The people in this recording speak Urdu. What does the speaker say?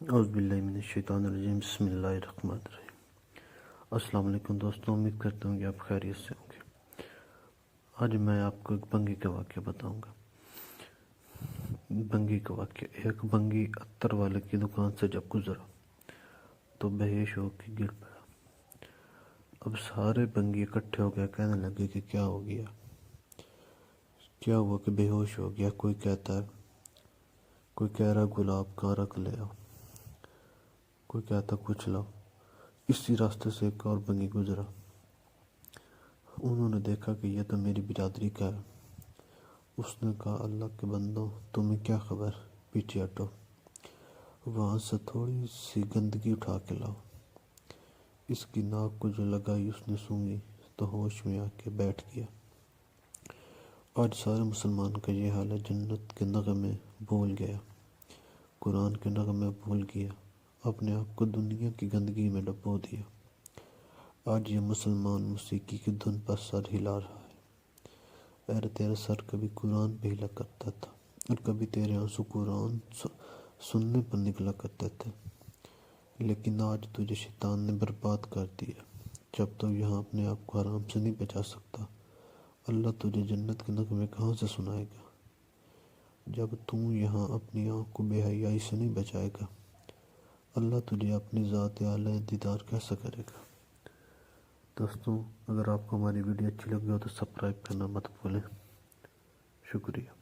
اعوذ باللہ من الشیطان الرجیم، بسم اللہ الرحمن الرحیم۔ السلام علیکم دوستوں، امید کرتا ہوں کہ آپ خیریت سے ہوں گے۔ آج میں آپ کو ایک بنگی کا واقعہ بتاؤں گا۔ بنگی کا واقعہ: ایک بنگی عطر والے کی دکان سے جب گزرا تو بے ہوش ہو کے گر پڑا۔ اب سارے بنگی اکٹھے ہو گئے، کہنے لگے کہ کیا ہو گیا، کیا ہوا کہ بے ہوش ہو گیا۔ کوئی کہتا ہے، کوئی کہہ رہا گلاب کا رکھ لے آؤ، کوئی کہتا کچھ لاؤ۔ اسی راستے سے ایک اور بنگی گزرا، انہوں نے دیکھا کہ یہ تو میری برادری کا ہے۔ اس نے کہا، اللہ کے بندوں، تمہیں کیا خبر، پیچھے ہٹو، وہاں سے تھوڑی سی گندگی اٹھا کے لاؤ۔ اس کی ناک کو جو لگائی اس نے سونگھی تو ہوش میں آ کے بیٹھ گیا۔ آج سارے مسلمان کا یہ حال ہے، جنت کے نغمے بھول گیا، قرآن کے نغمے بھول گیا، اپنے آپ کو دنیا کی گندگی میں ڈبو دیا۔ آج یہ مسلمان موسیقی کی دھن پر سر ہلا رہا ہے۔ اے تیرا سر کبھی قرآن پہ ہلا کرتا تھا اور کبھی تیرے آنسو قرآن سننے پر نکلا کرتے تھے، لیکن آج تجھے شیطان نے برباد کر دیا۔ جب تو یہاں اپنے آپ کو حرام سے نہیں بچا سکتا، اللہ تجھے جنت کے نغمے کہاں سے سنائے گا؟ جب تو یہاں اپنی آنکھ کو بے حیائی سے نہیں بچائے گا، اللہ تجھے اپنی ذات اعلیٰ دیدار کیسا کرے گا؟ دوستوں، اگر آپ کو ہماری ویڈیو اچھی لگی ہو تو سبسکرائب کرنا مت بھولیں۔ شکریہ۔